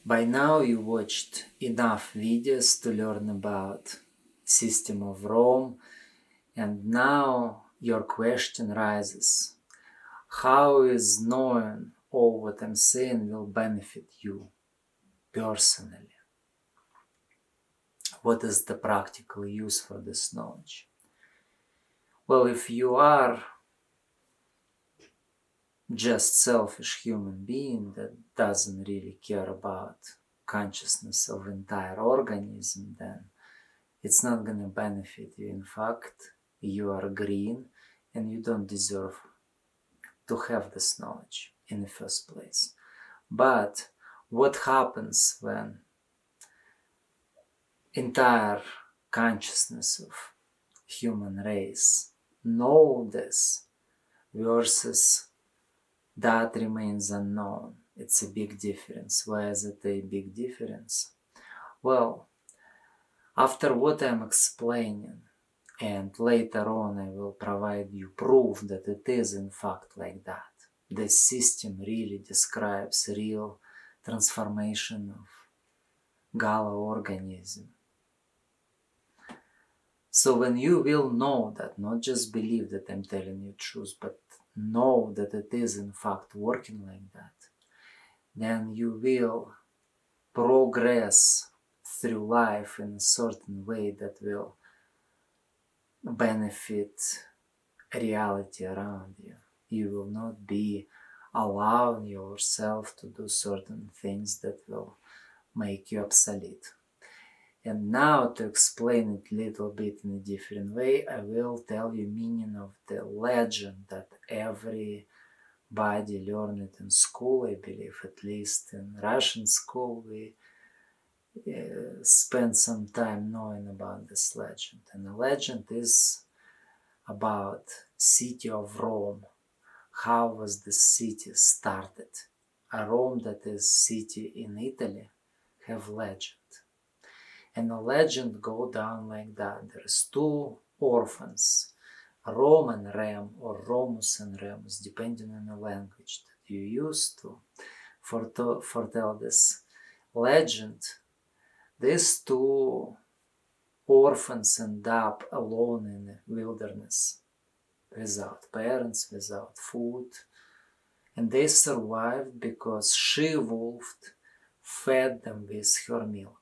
By now you watched enough videos to learn about system of Rome, and now your question rises. How is knowing all what I'm saying will benefit you personally? What is the practical use for this knowledge? Well, if you are just selfish human being that doesn't really care about consciousness of entire organism, then it's not going to benefit you. In fact, you are green and you don't deserve to have this knowledge in the first place. But what happens when entire consciousness of human race know this versus that remains unknown? It's a big difference. Why is it a big difference? Well, after what I'm explaining, and later on I will provide you proof that it is in fact like that. This system really describes real transformation of Gala organism. So when you will know that, not just believe that I'm telling you truth, but know that it is in fact working like that, then you will progress through life in a certain way that will benefit reality around you. You will not be allowing yourself to do certain things that will make you obsolete. And now, to explain it a little bit in a different way, I will tell you meaning of the legend that everybody learned it in school. I believe at least in Russian school we spend some time knowing about this legend. And the legend is about city of Rome. How was the city started? A Rome that is city in Italy have legend. And the legend go down like that. There's two orphans, Rome and Rem, or Romus and Remus, depending on the language that you use to foretell this legend. These two orphans end up alone in the wilderness, without parents, without food. And they survived because she-wolf fed them with her milk.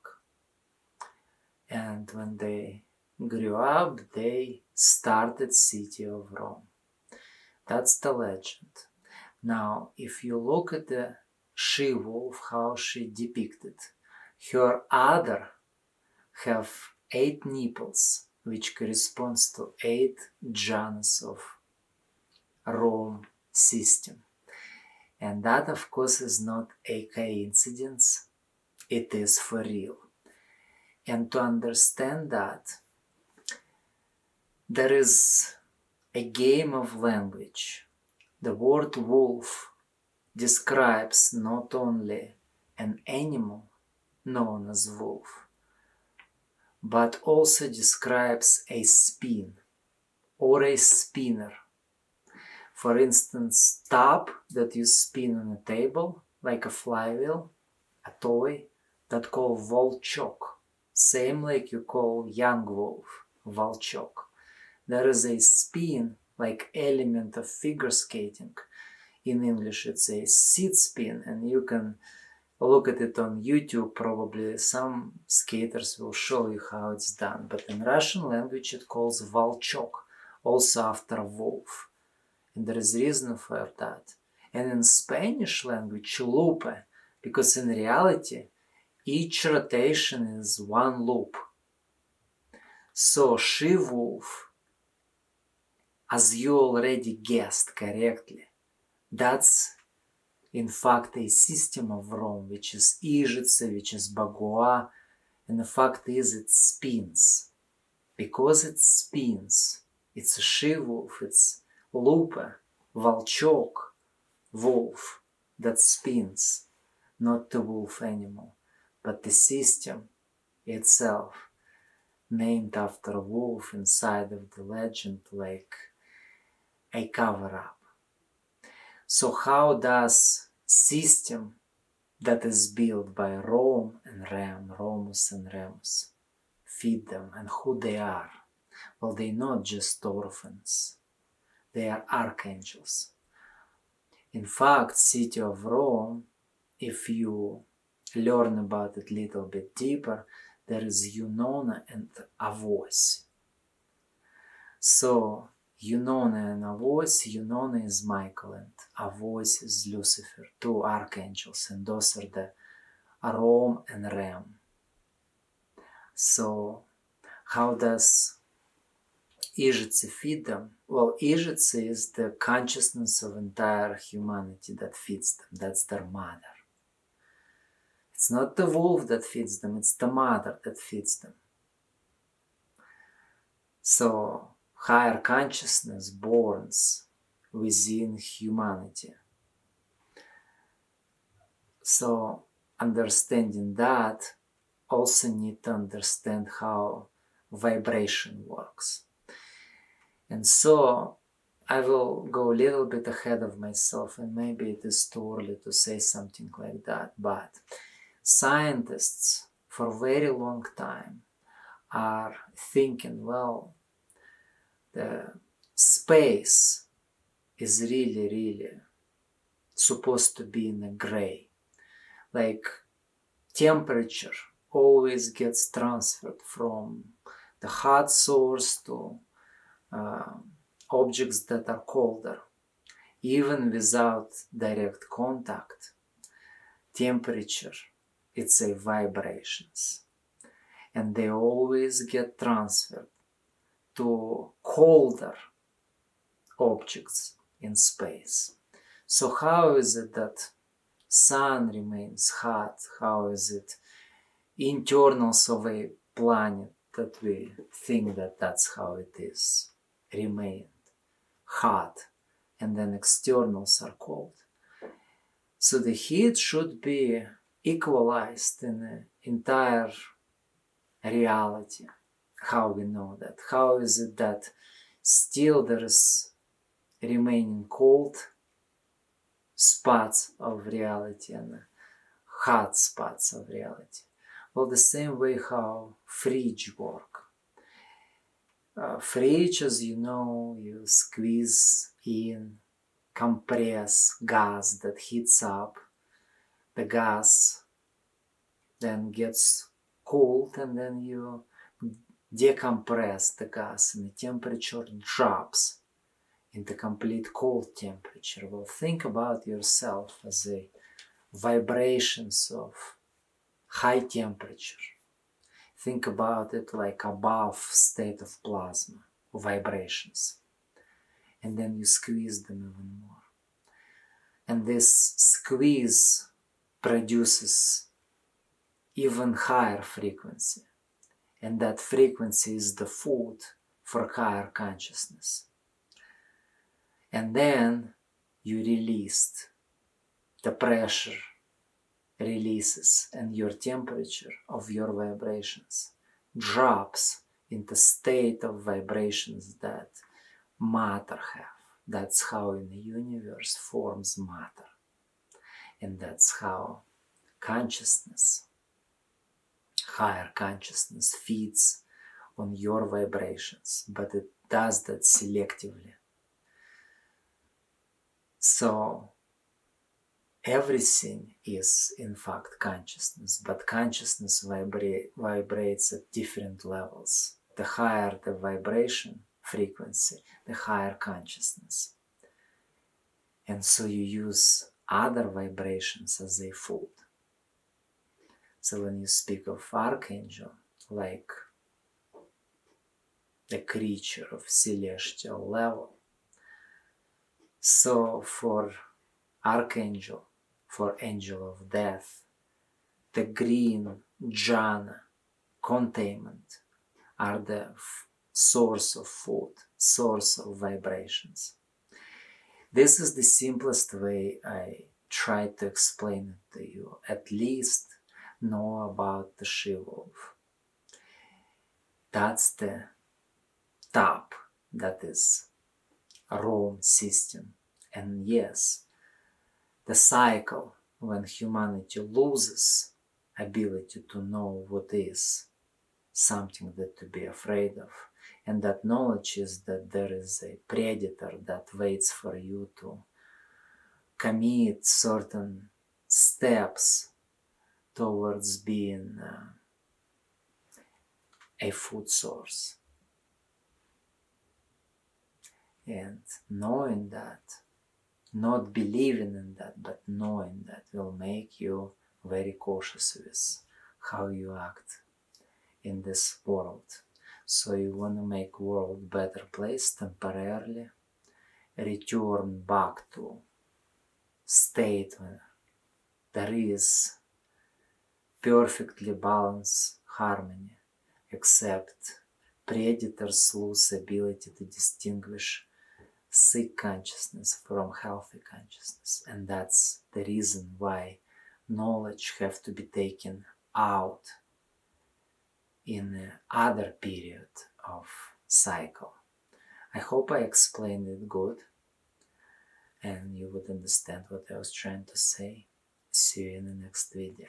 And when they grew up, they started city of Rome. That's the legend. Now, if you look at the she-wolf, how she depicted, her udder have 8 nipples, which corresponds to 8 jhanas of Rome system. And that, of course, is not a coincidence. It is for real. And to understand that, there is a game of language. The word wolf describes not only an animal known as wolf, but also describes a spin or a spinner. For instance, top that you spin on a table, like a flywheel, a toy, that called volchok. Same like you call young wolf, volchok. There is a spin, like element of figure skating. In English it's a seat spin, and you can look at it on YouTube. Probably some skaters will show you how it's done. But in Russian language it calls volchok, also after wolf. And there is reason for that. And in Spanish language, lupe, because in reality, each rotation is one loop. So she-wolf, as you already guessed correctly, that's in fact a system of Rome, which is Ijitsa, which is Bagua, and the fact is it spins. Because it spins, it's a she-wolf, it's lupe, volchok, wolf that spins, not the wolf animal, but the system itself, named after a wolf inside of the legend, like a cover-up. So how does system that is built by Rom and Rem, Romus and Remus. Feed them, and who they are? Well, they're not just orphans. They are archangels. In fact, city of Rome, if you learn about it a little bit deeper, there is Eunona and Avos. So, Eunona and Avos, Eunona is Michael and Avos is Lucifer, two archangels, and those are the Rom and Rem. So, how does Ижицы feed them? Well, Ижицы is the consciousness of entire humanity that feeds them. That's their mother. It's not the wolf that feeds them, it's the mother that feeds them. So, higher consciousness borns within humanity. So, understanding that, also need to understand how vibration works. And so, I will go a little bit ahead of myself, and maybe it is too early to say something like that, but scientists for a very long time are thinking, well, the space is really supposed to be in a gray. Like temperature always gets transferred from the hot source to objects that are colder. Even without direct contact, temperature, it's a vibrations. And they always get transferred to colder objects in space. So how is it that sun remains hot? How is it internals of a planet that we think that that's how it is, remained hot, and then externals are cold? So the heat should be equalized in the entire reality. How we know that? How is it that still there is remaining cold spots of reality and hot spots of reality? Well, the same way how fridge work. Fridge, as you know, you squeeze in, compress gas that heats up. The gas then gets cooled, and then you decompress the gas, and the temperature drops into complete cold temperature. Well, think about yourself as a vibrations of high temperature. Think about it like above state of plasma, vibrations. And then you squeeze them even more. And this squeeze produces even higher frequency. And that frequency is the food for higher consciousness. And then you released the pressure releases, and your temperature of your vibrations drops into state of vibrations that matter have. That's how in the universe forms matter. And that's how consciousness, higher consciousness, feeds on your vibrations, but it does that selectively. So everything is in fact consciousness, but consciousness vibrates at different levels. The higher the vibration frequency, the higher consciousness. And so you use other vibrations as a food. So when you speak of archangel, like the creature of celestial level, so for archangel, for angel of death, the green jhana, containment, are the source of food, source of vibrations. This is the simplest way I try to explain it to you. At least know about the she-wolf. That's the top, that is Rome system. And yes, the cycle when humanity loses ability to know what is something that to be afraid of, and that knowledge is that there is a predator that waits for you to commit certain steps towards being a food source. And knowing that, not believing in that, but knowing that will make you very cautious with how you act in this world. So you want to make world better place temporarily, return back to state where there is perfectly balanced harmony, except predators lose ability to distinguish sick consciousness from healthy consciousness. And that's the reason why knowledge have to be taken out in other period of cycle. I hope I explained it good and you would understand what I was trying to say. See you in the next video.